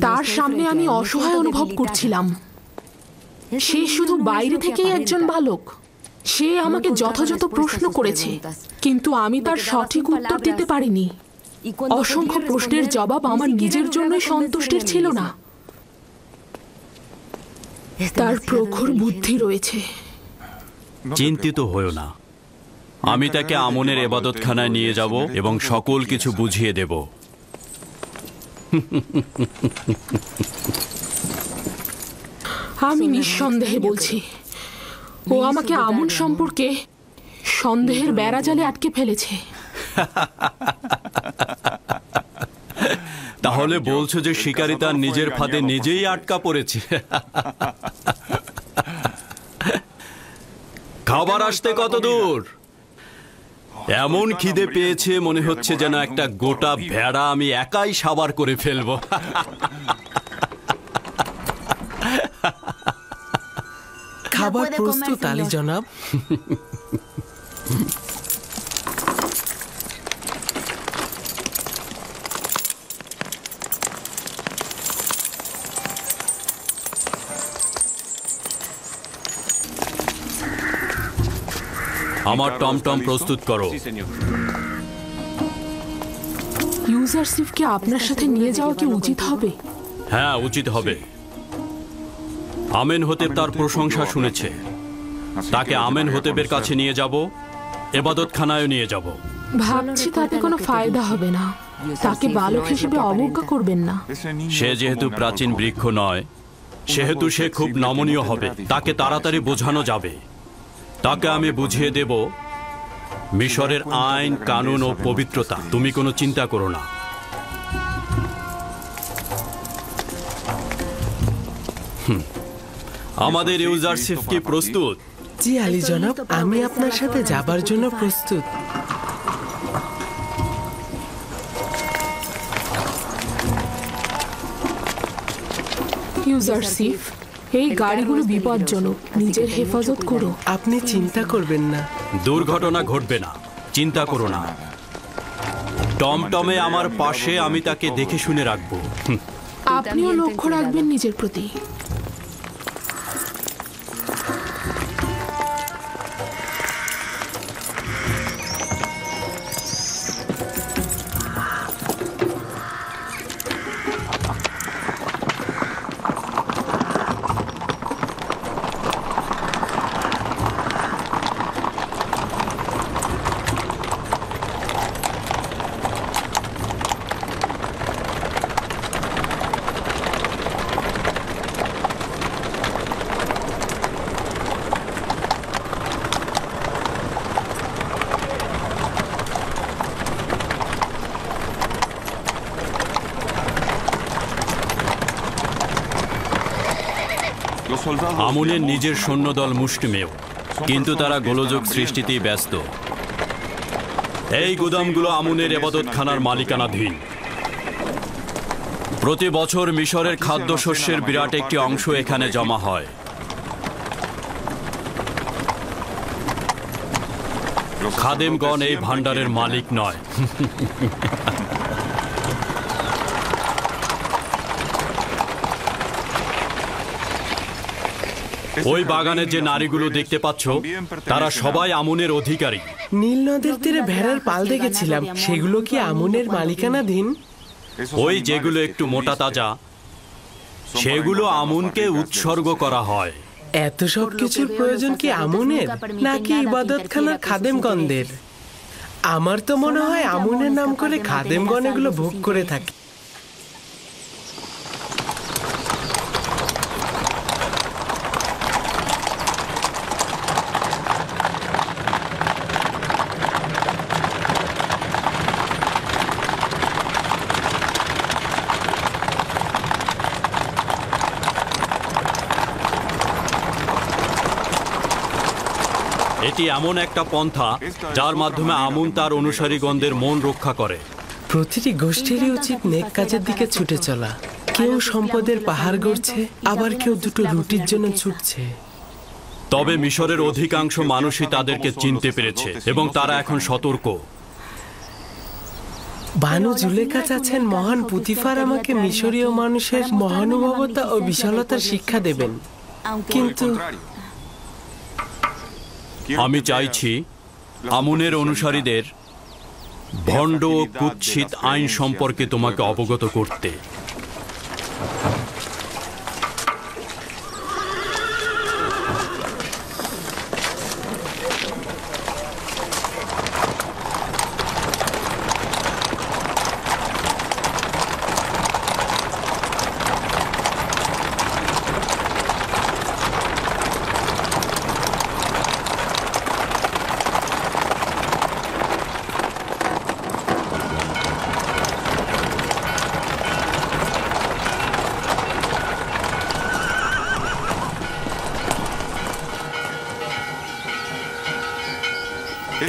তার সামনে আমি অসহায় অনুভব করছিলাম। সে শুধু বাইরে থেকেই একজন বালক। সে আমাকে যথাযথ প্রশ্ন করেছে, কিন্তু আমি তার সঠিক উত্তর দিতে পারিনি। অসংখ্য প্রশ্নের জবাব আমার নিজের জন্যই সন্তুষ্টির ছিল না। তার প্রখর বুদ্ধি রয়েছে। চিন্তিত হয়ো না, আমি তাকে আমনের ইবাদতখানায় নিয়ে যাব এবং সকল কিছু বুঝিয়ে দেব। আমি নিঃসন্দেহে বলছি, ও আমাকে আমন সম্পর্কে সন্দেহের বেড়াজালে আটকে ফেলেছে। তাহলে বলছো যে শিকারী তার নিজের ফাঁদে নিজেই আটকা পড়েছে। খাবার আসতে কত দূর? এমন খিদে পেয়েছে মনে হচ্ছে যেন একটা গোটা ভেড়া আমি একাই সাবার করে ফেলবো। খাবার প্রস্তুত আলী জনাব। আমার টমটম প্রস্তুত করো। ইউজারশিপকে আপনার সাথে নিয়ে যাওয়া কি উচিত হবে? হ্যাঁ, উচিত হবে। আমেন হতেব তার প্রশংসা শুনেছে। তাকে আমেন হতেবের কাছে নিয়ে যাব, ইবাদতখানায় নিয়ে যাব। ভাবছি তাতে কোনো ফায়দা হবে না। তাকে বালক হিসেবে অবজ্ঞা করবেন না। সে যেহেতু প্রাচীন বৃক্ষ নয়, সেহেতু সে খুব নমনীয় হবে। তাকে তাড়াতাড়ি বোঝানো যাবে। তাকে আমি বুঝিয়ে দেব মিশরের আইন, কানুন ও পবিত্রতা। তুমি কোনো চিন্তা করো না। আমাদের ইউজারশিপ কি প্রস্তুত? জি আলী জনাব, আমি আপনার সাথে যাবার জন্য প্রস্তুত। ইউজারশিপ, এই গাড়িগুলো বিপজ্জনক। নিজের হেফাজত করো। আপনি চিন্তা করবেন না, দুর্ঘটনা ঘটবে না, চিন্তা করো না। টমটমে আমার পাশে, আমি তাকে দেখে শুনে রাখবো। আপনিও লক্ষ্য রাখবেন নিজের প্রতি। আমনের নিজের সৈন্যদল মুষ্টিমেয়, কিন্তু তারা গোলযোগ সৃষ্টিতেই ব্যস্ত। এই গুদামগুলো আমনের ইবাদতখানার মালিকানাধীন। প্রতি বছর মিশরের খাদ্যশস্যের বিরাট একটি অংশ এখানে জমা হয়। খাদেমগণ এই ভাণ্ডারের মালিক নয়। ওই বাগানে যে নারীগুলো দেখতে পাচ্ছ, তারা সবাই আমনের অধিকারী। নীল নদের তীরে ভেড়ার পাল দেখেছিলাম, সেগুলো কি আমনের মালিকানাধীন? ওই যেগুলো একটু মোটা তাজা, সেগুলো আমনকে উৎসর্গ করা হয়। এত সব কিছুর প্রয়োজন কি আমনের, নাকি ইবাদতখানার খাদেমগণদের? আমার তো মনে হয় আমনের নাম করে খাদেমগণ এগুলো ভোগ করে থাকে। এটি এমন একটা পন্থা যার মাধ্যমে আমন তার অনুসারীগণদের মন রক্ষা করে। প্রতিটি গোষ্ঠীরই উচিত নেক কাজের দিকে ছুটে চলা। কেউ সম্পদের পাহাড় গড়ছে, আবার কেউ দুটো রুটির জন্য ছুটছে। তবে মিশরের অধিকাংশ মানুষই তাদেরকে চিনতে পেরেছে এবং তারা এখন সতর্ক। বানু জুলেখা চাচ্ছেন মহান পুতিফার আমাকে মিশরীয় মানুষের মহানুভবতা ও বিশালতার শিক্ষা দেবেন, কিন্তু আমি চাইছি আমুনের অনুসারীদের ভণ্ড ও কুৎসিত আইন সম্পর্কে তোমাকে অবগত করতে।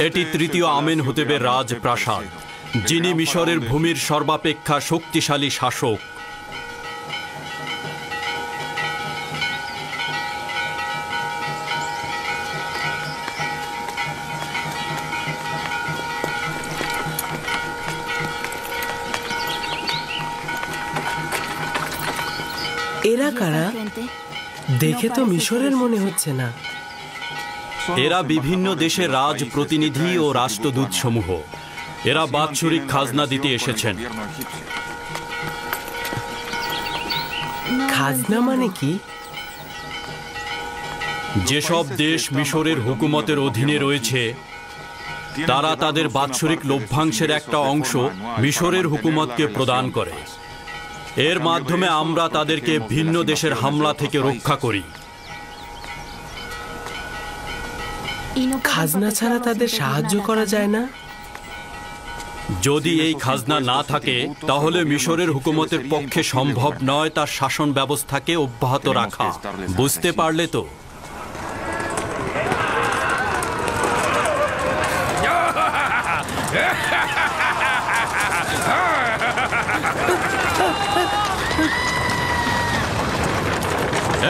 এটি তৃতীয় আমেনহোতেবের রাজপ্রাসাদ, যিনি মিশরের ভূমির সর্বাপেক্ষা শক্তিশালী শাসক। এরা কারা? দেখে তো মিশরের মনে হচ্ছে না। এরা বিভিন্ন দেশের রাজ প্রতিনিধি ও রাষ্ট্রদূত সমূহ। এরা বাৎসরিক খাজনা দিতে এসেছেন। খাজনা মানে কি? যেসব দেশ মিশরের হুকুমতের অধীনে রয়েছে তারা তাদের বাৎসরিক লভ্যাংশের একটা অংশ মিশরের হুকুমতকে প্রদান করে। এর মাধ্যমে আমরা তাদেরকে ভিন্ন দেশের হামলা থেকে রক্ষা করি। খাজনা ছাড়া তাদের সাহায্য করা যায় না? যদি এই খাজনা না থাকে তাহলে মিশরের হুকুমতের পক্ষে সম্ভব নয় তার শাসন ব্যবস্থাকে অব্যাহত রাখা। বুঝতে পারলে তো?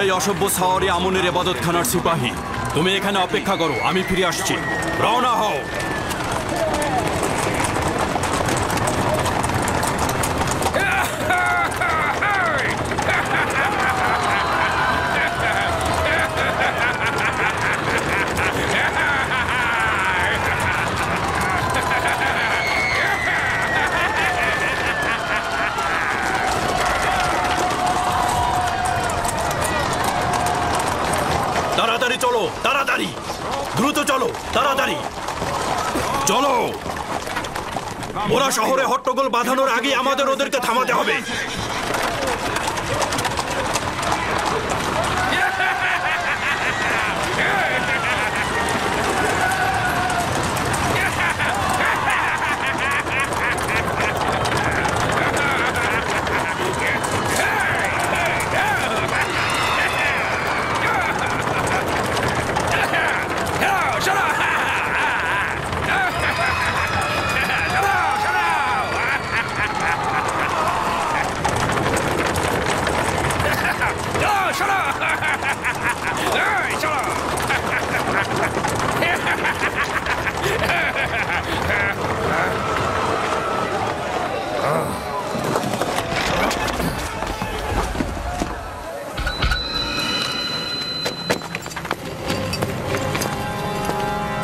এই অসভ্য সাওয়ারি আমনের ইবাদতখানার সিপাহী, তুমি এখানে অপেক্ষা করো, আমি ফিরে আসছি। রওনা হও। তাড়াতাড়ি চলো, তাড়াতাড়ি, দ্রুত চলো, তাড়াতাড়ি চলো। ওরা শহরে হট্টগোল বাঁধানোর আগে আমাদের ওদেরকে থামাতে হবে।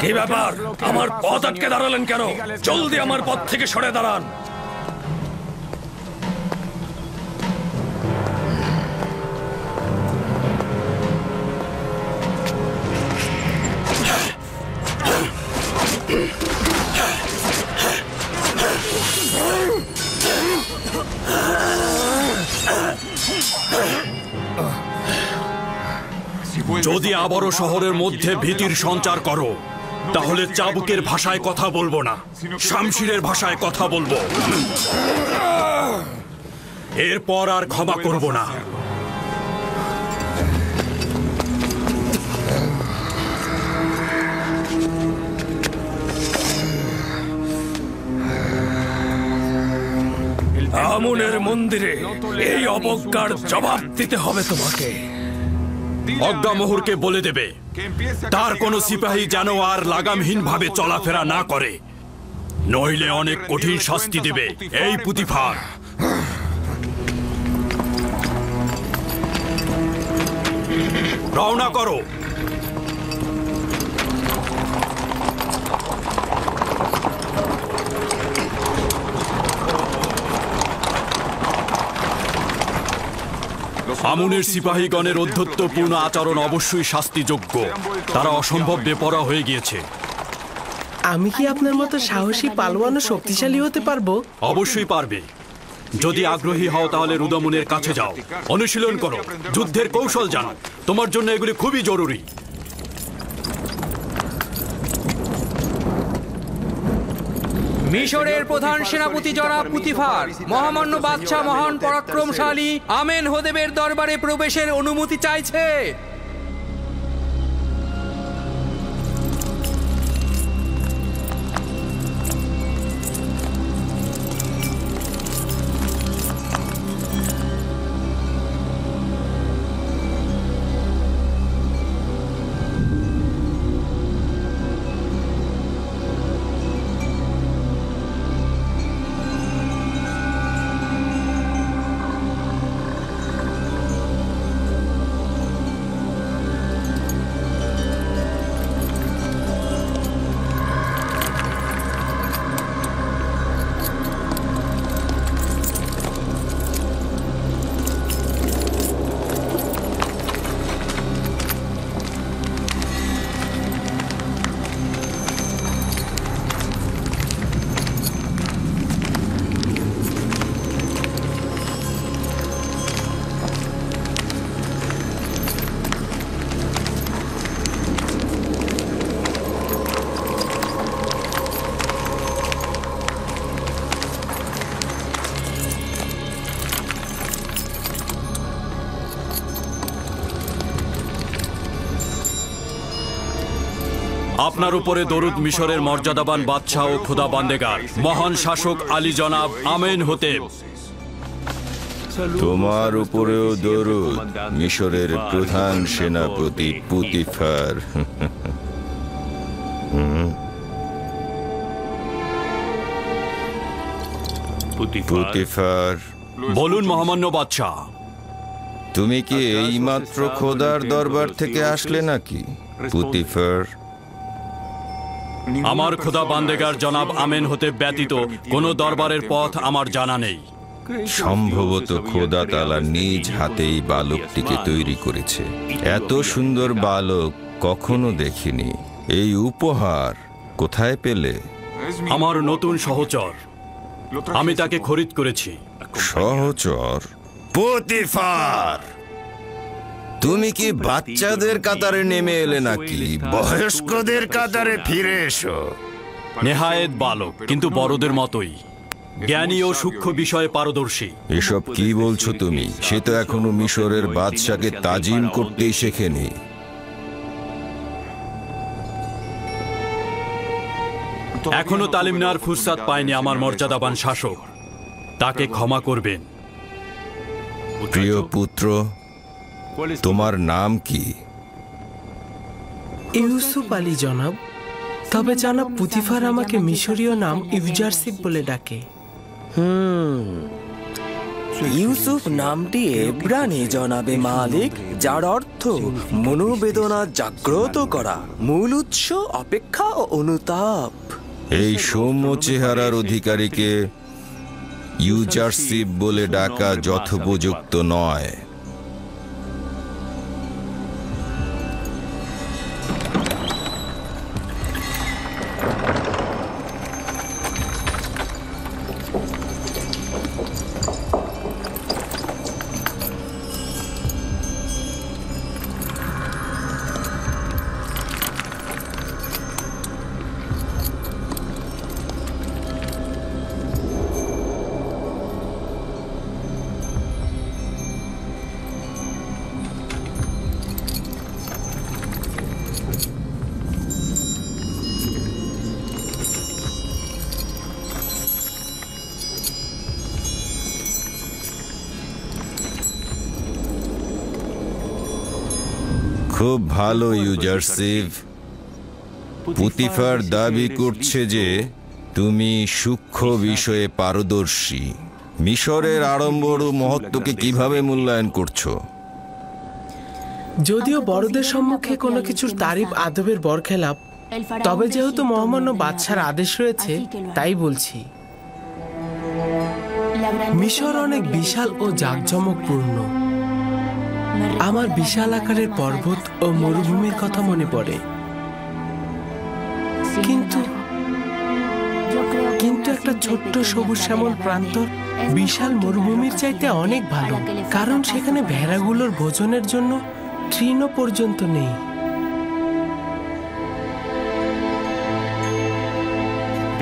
কি ব্যাপার? আমার পথ আটকে দাঁড়ালেন কেন? জলদি আমার পথ থেকে সরে দাঁড়ান। যদি আবারও শহরের মধ্যে ভীতির সঞ্চার করো তাহলে চাবুকের ভাষায় কথা বলবো না, শামশিরের ভাষায় কথা বলবো। এরপর আর ক্ষমা করব না। আমুনের মন্দিরে এই অবজ্ঞার জবাব দিতে হবে তোমাকে। অজ্ঞামোহরকে বলে দেবে তার কোনো সিপাহী যেন আর লাগামহীনভাবে চলাফেরা না করে। নইলে অনেক কঠিন শাস্তি দেবে এই পুতিফার। রওনা করো। আমুনের সিপাহীগণের অধ্যত্বপূর্ণ আচরণ অবশ্যই শাস্তিযোগ্য। তারা অসম্ভব বেপরোয়া হয়ে গিয়েছে। আমি কি আপনার মতো সাহসী পালোয়ান ও শক্তিশালী হতে পারবো? অবশ্যই পারবে। যদি আগ্রহী হও তাহলে রুদামুনের কাছে যাও, অনুশীলন করো, যুদ্ধের কৌশল জানো। তোমার জন্য এগুলি খুবই জরুরি। মিশরের প্রধান সেনাপতি জনাব পুতিফার মহামান্য বাদশাহ মহান পরাক্রমশালী আমেনহোতেবের দরবারে প্রবেশের অনুমতি চাইছে। আপনার উপরে দরুদ মিশরের মর্যাদাবান বাদশাহ ও খোদা বান্দেগার মহান শাসক আলী জনাব আমেনহোতেব। তোমার উপরেও দরুদ মিশরের প্রধান সেনাপতি পুতিফার। পুতিফার, বলুন মহামান্য বাদশাহ। তুমি কি এইমাত্র খোদার দরবার থেকে আসলে নাকি? পুতিফার, আমার খোদা বান্দেগার জনাব আমেনহোতেব ব্যতীত কোনো দরবারের পথ আমার জানা নেই। সম্ভবত খোদা তাআলা নিজ হাতেই বালকটিকে তৈরি করেছে। এত সুন্দর বালক কখনো দেখিনি। এই উপহার কোথায় পেলে? আমার নতুন সহচর, আমি তাকে খরিদ করেছি। সহচর? পুতিফার, তুমি কি বাচ্চাদের কাতারে নেমে এলে নাকি বয়স্কদের কাতারে ফিরে এসো? নেহায়েত বালক, কিন্তু বড়দের মতোই জ্ঞানী ও সূক্ষ্ম বিষয়ে পারদর্শী। এসব কি বলছো তুমি? সে তো এখনো মিশরের বাদশাকে তাজিম করতেই শেখেনি। এখনো তালিম নেওয়ার ফুরসাত পায়নি আমার মর্যাদাবান শাসক, তাকে ক্ষমা করবেন। প্রিয় পুত্র, তোমার নাম কি? ইউসুফ আলী জনাব। তবে জনাব পুতিফার আমাকে মিশরীয় নাম ইউজারসিফ বলে ডাকে। ইউসুফ নামটি এব্রানি জনাবে মালিক, যার অর্থ মনোবেদনা জাগ্রত করা, মূল উৎস অপেক্ষা ও অনুতাপ। এই সৌম্য চেহারার অধিকারীকে ইউজারসিফ বলে ডাকা যথোপযুক্ত নয়। খুব ভালো ইউজারসিফ। পুতিফার দাবি করছে যে তুমি সূক্ষ্ম বিষয়ে পারদর্শী। মিশরের আড়ম্বর ও মহত্বকে কিভাবে মূল্যায়ন করছো? যদিও বড়দের সম্মুখে কোনো কিছুর তারিফ আদবের বরখেলাপ, তবে যেহেতু মহামান্য বাদশার আদেশ রয়েছে তাই বলছি। মিশর অনেক বিশাল ও জাঁকজমকপূর্ণ। আমার বিশাল আকারের পর্বত ও মরুভূমির কথা মনে পড়ে, কিন্তু একটা ছোট্ট সবুজ শ্যামল প্রান্তর বিশাল মরুভূমির চাইতে অনেক ভালো, কারণ সেখানে ভেড়াগুলোর ভোজনের জন্য তৃণ পর্যন্ত নেই।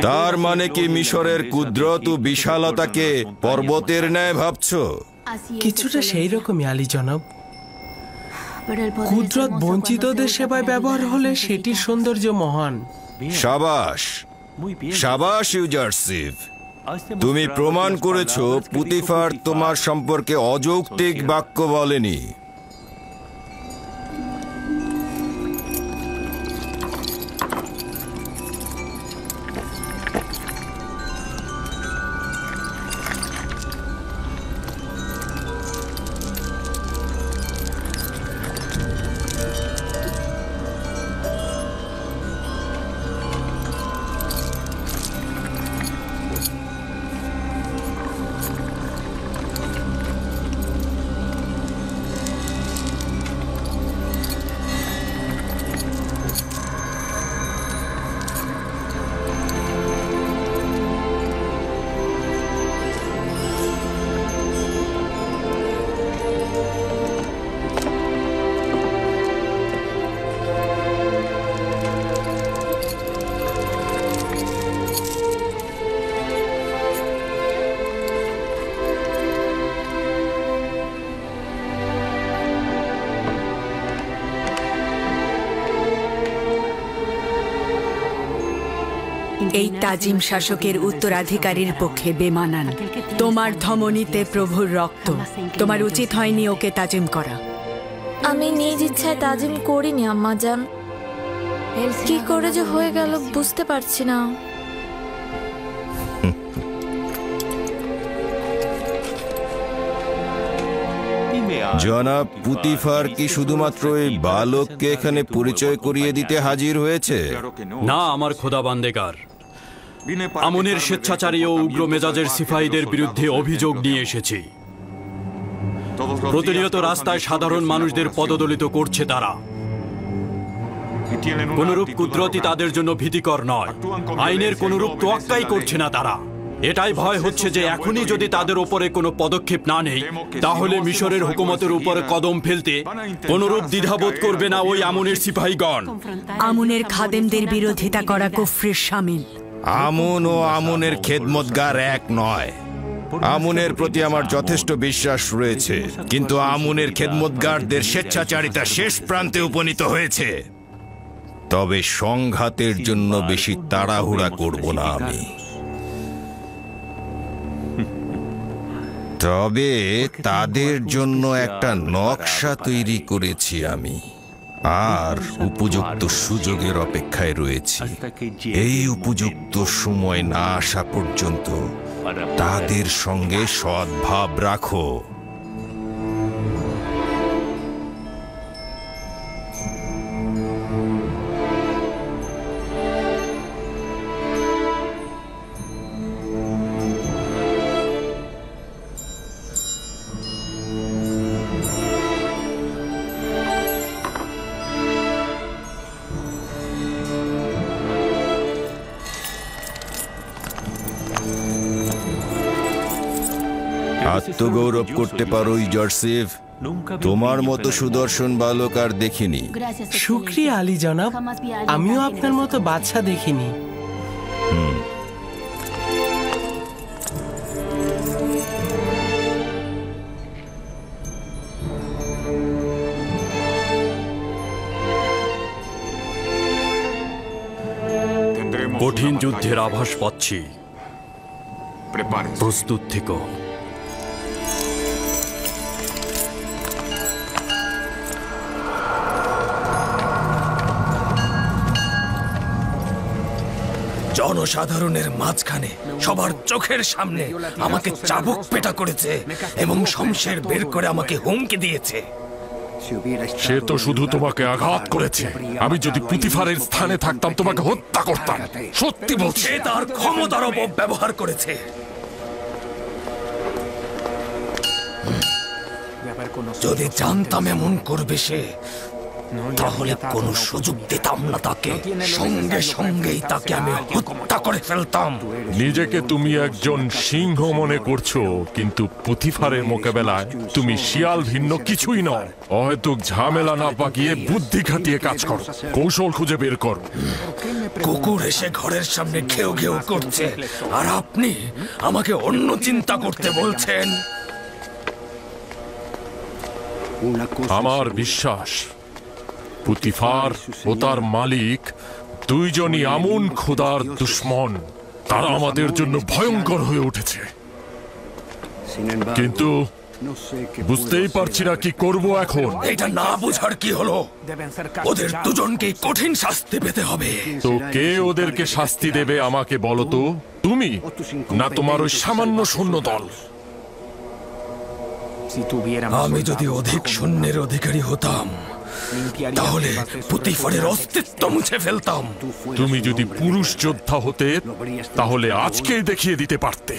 তার মানে কি মিশরের কুদরত ও বিশালতাকে পর্বতের ন্যায় ভাবছো? কিছুটা সেই রকমই আলী জনাব। কুদরত বঞ্চিতদের সেবায় ব্যবহার হলে সেটির সৌন্দর্য মহান। সাবাস, সাবাস ইউজারসিফ, তুমি প্রমাণ করেছো পুতিফার তোমার সম্পর্কে অযৌক্তিক বাক্য বলেনি। এই তাজিম শাসকের উত্তরাধিকারীর পক্ষে বেমানান। তোমার ধমনীতে প্রভুর রক্ত, তোমার উচিত হয়নি ওকে তাজিম করা। আমি নিজ ইচ্ছায় তাজিম করিনি আম্মাজান, কি করে যে হয়ে গেল বুঝতে পারছি না। জনাব পুতিফার কি শুধুমাত্র এই বালককে এখানে পরিচয় করিয়ে দিতে হাজির হয়েছে? না আমার খোদা বান্দেগার, আমনের স্বেচ্ছাচারী ও উগ্র মেজাজের সিপাহীদের বিরুদ্ধে অভিযোগ নিয়ে এসেছি। প্রতিনিয়ত রাস্তায় সাধারণ মানুষদের পদদলিত করছে তারা। কোনরূপ কুদরতি তাদের জন্য ভীতিকর নয়, আইনের কোনরূপ তোয়াক্কাই করছে না তারা। এটাই ভয় হচ্ছে যে এখনই যদি তাদের উপরে কোনো পদক্ষেপ না নেই, তাহলে মিশরের হুকুমতের উপরে কদম ফেলতে কোনরূপ দ্বিধাবোধ করবে না ওই আমনের সিপাহীগণ। আমনের খাদেমদের বিরোধিতা করা কুফরির শামিল। আমন ও আমনের খেদমতগার এক নয়। আমনের প্রতি আমার যথেষ্ট বিশ্বাস রয়েছে, কিন্তু আমনের খেদমতগারদের স্বেচ্ছাচারিতা শেষ প্রান্তে উপনীত হয়েছে। তবে সংঘাতের জন্য বেশি তাড়াহুড়া করব না আমি। তবে তাদের জন্য একটা নকশা তৈরি করেছি আমি, আর উপযুক্ত সুযোগের অপেক্ষায় রয়েছি। এই উপযুক্ত সময় না আসা পর্যন্ত তাদের সঙ্গে সদ্ভাব রাখো। আত্মগৌরব করতে পারো ইউজারসিফ, তোমার মতো সুদর্শন বালক আর দেখিনি। শুকরিয়া আলী জনাব, আমিও আপনার মতো বাদশা দেখিনি। কঠিন যুদ্ধের আভাস পাচ্ছি, প্রস্তুত থেকো। জনসাধারণের মাঝখানে সবার চোখের সামনে আমাকে চাবুক পেটা করেছে এবং শমশের বের করে আমাকে হুমকি দিয়েছে। সে তো শুধু তোমাকে আঘাত করেছে। আমি যদি পুতিফারের স্থানে থাকতাম তোমাকে হত্যা করতাম। সত্যি বলছি। সে তার ক্ষমতার অপব্যবহার করেছে। যদি জানতাম এমন করবে সে, তাহলে কোনো সুযোগ দিতাম না তাকে। সঙ্গে সঙ্গেই তাকে আমি হত্যা করে ফেলতাম। নিজেকে তুমি একজন সিংহ মনে করছো, কিন্তু পুতিফারের মোকাবেলায় তুমি শিয়াল ভিন্ন কিছুই নয়। অহেতুক ঝামেলা না পাকিয়ে বুদ্ধি খাটিয়ে কাজ করো, কৌশল খুঁজে বের করো। কুকুর এসে ঘরের সামনে ঘেউ ঘেউ করছে, আর আপনি আমাকে অন্য চিন্তা করতে বলছেন। আমার বিশ্বাস পুতিফার ও তার মালিক দুইজনই আমুন খোদার দুশ্মন। তারা আমাদের জন্য ভয়ঙ্কর হয়ে উঠেছে, কিন্তু বুঝতেই পারছি না কি করব এখন। এটা না বুঝার কি হলো? ওদের দুজনকে কঠিন শাস্তি পেতে হবে। তো কে ওদেরকে শাস্তি দেবে আমাকে বলো তো? তুমি না তোমার ওই সামান্য সৈন্য দল? আমি যদি অধিক সৈন্যের অধিকারী হতাম, তাহলে পুতিফারের অস্তিত্ব মুছে ফেলতাম। তুমি যদি পুরুষ যোদ্ধা হতে, তাহলে আজকেই দেখিয়ে দিতে পারতে।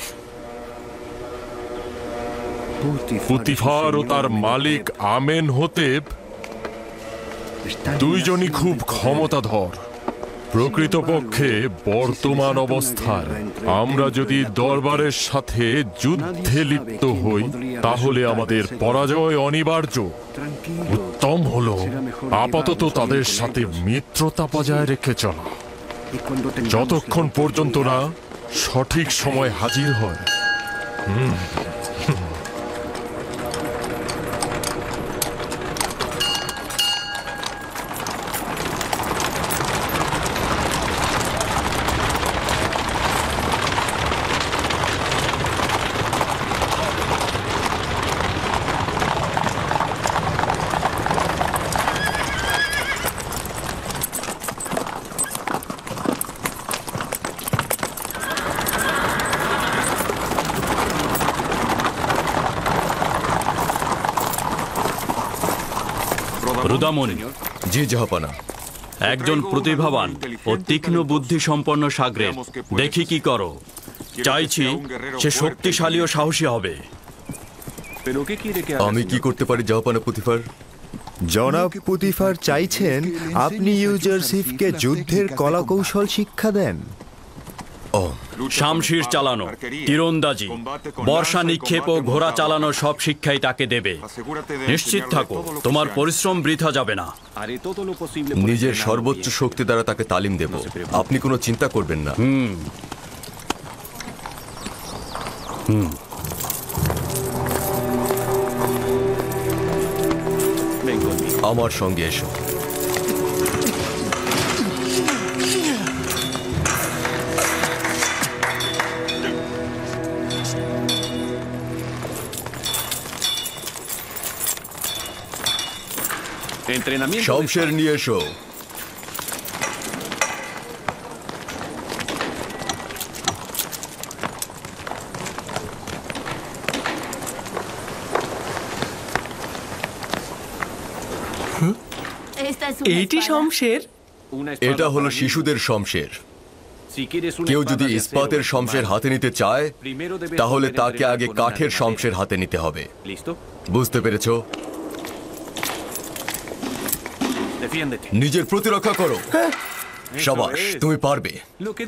পুতিফার ও তার মালিক আমেনহোতেব দুইজনই খুব ক্ষমতাধর। প্রকৃতপক্ষে বর্তমান অবস্থায় আমরা যদি দরবারের সাথে যুদ্ধে লিপ্ত হই, তাহলে আমাদের পরাজয় অনিবার্য। উত্তম হলো আপাতত তাদের সাথে মিত্রতা বজায় রেখে চলা, যতক্ষণ পর্যন্ত না সঠিক সময় হাজির হয়। রুদামণি, জি জাহাপানা। একজন প্রতিভাবান ও তীক্ষ্ণ বুদ্ধি সম্পন্ন সাগরেদ দেখি কি করো। চাইছি সে শক্তিশালী ও সাহসী হবে। আমি কি করতে পারি জাহাপানা পুতিফার? জনাব পুতিফার চাইছেন আপনি ইউজারসিফকে যুদ্ধের কলাকৌশল শিক্ষা দেন। শামশির চালানো, তীরন্দাজি, বর্ষা নিক্ষেপ ও ঘোড়া চালানো সব শিক্ষাই তাকে দেবে। নিশ্চিত থাকো তোমার পরিশ্রম বৃথা যাবে না। নিজের সর্বোচ্চ শক্তি দ্বারা তাকে তালিম দেব, আপনি কোনো চিন্তা করবেন না। আমার সঙ্গে এসো। শমশের নিয়ে এসো। এইটি শমশের? এটা হলো শিশুদের শমশের। কেউ যদি ইস্পাতের শমশের হাতে নিতে চায়, তাহলে তাকে আগে কাঠের শমশের হাতে নিতে হবে। বুঝতে পেরেছো? নিজের প্রতিরক্ষা করো। শাবাশ, তুমি পারবে।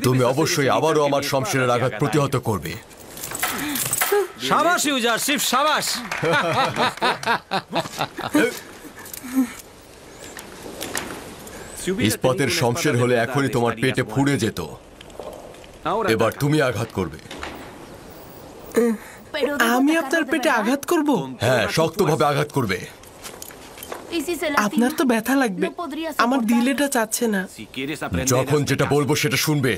তুমি অবশ্যই আবারও আমার শমশেরের আঘাত প্রতিহত করবে। শাবাশ ইউজারশিপ, শাবাশ। ইস্পাতের শমশের হলে এখনই তোমার পেটে ফুড়ে যেত। এবার তুমি আঘাত করবে। আমি আপনার পেটে আঘাত করব? হ্যাঁ, শক্তভাবে আঘাত করবে। আপনার তো ব্যথা লাগবে, আমার দিলেটা চাচ্ছে না। যখন যেটা বলবো সেটা শুনবে।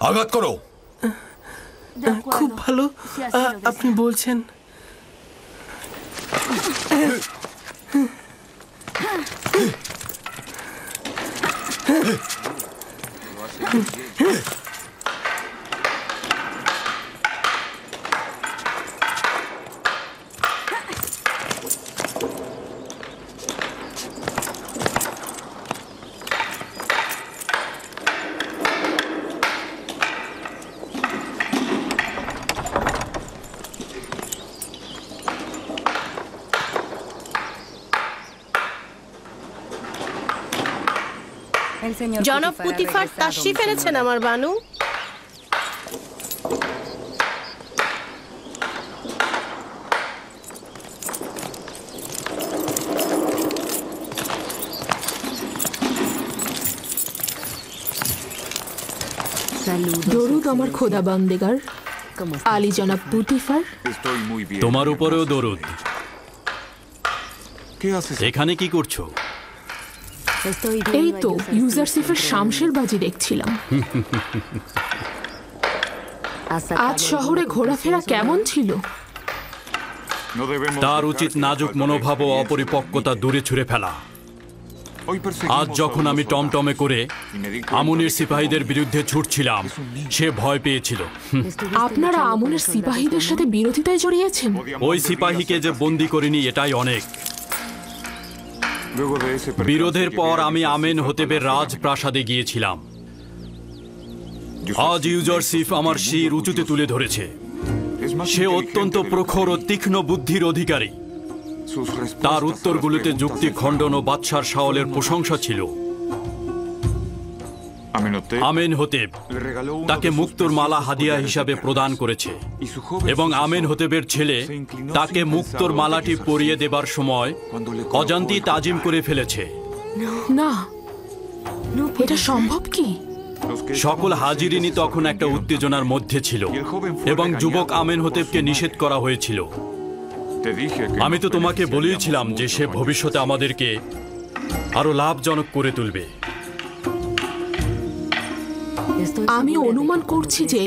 আঘাত করো। খুব ভালো, আপনি বলছেন। জনাব পুতিফার তাশরিফ এনেছেন আমার বানু। দরুদ আমার খোদা বান্দেগার, আলী জনাব পুতিফার। তোমার উপরেও দরুদ। এখানে কি করছো? এই তো ইউজারসিফের শামশের বাজি দেখছিলাম। আজ শহরে ঘোরাফেরা কেমন ছিল? তার উচিত নাজুক মনোভাব ও অপরিপক্কতা দূরে ছুঁড়ে ফেলা। আজ যখন আমি টমটমে করে আমুনের সিপাহীদের বিরুদ্ধে ছুটছিলাম, সে ভয় পেয়েছিল। আপনারা আমুনের সিপাহীদের সাথে বিরোধিতায় জড়িয়েছেন? ওই সিপাহীকে যে বন্দি করিনি এটাই অনেক। বিরোধের পর আমি আমেন হতেবের রাজপ্রাসাদে গিয়েছিলাম। আজ ইউজারসিফ আমার শির উঁচুতে তুলে ধরেছে। সে অত্যন্ত প্রখর ও তীক্ষ্ণ বুদ্ধির অধিকারী। তার উত্তরগুলোতে যুক্তি খণ্ডন ও বাদশার শাওলের প্রশংসা ছিল। আমেন হতেব তাকে মুক্তোর মালা হাদিয়া হিসাবে প্রদান করেছে এবং আমেন হতেবের ছেলে তাকে মুক্তোর মালাটি পরিয়ে দেবার সময় অজান্তি তাজিম করে ফেলেছে। না, এটা সম্ভব কি? সকল হাজিরিনই তখন একটা উত্তেজনার মধ্যে ছিল এবং যুবক আমেন হতেবকে নিষেধ করা হয়েছিল। আমি তো তোমাকে বলেইছিলাম যে সে ভবিষ্যতে আমাদেরকে আরো লাভজনক করে তুলবে। আমি অনুমান করছি যে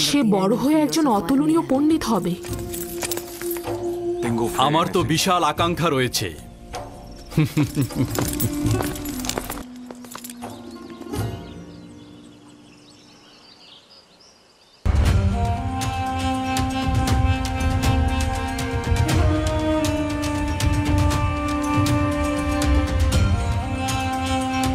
সে বড় হয়ে একজন অতুলনীয় পণ্ডিত হবে। আমার তো বিশাল আকাঙ্ক্ষা রয়েছে।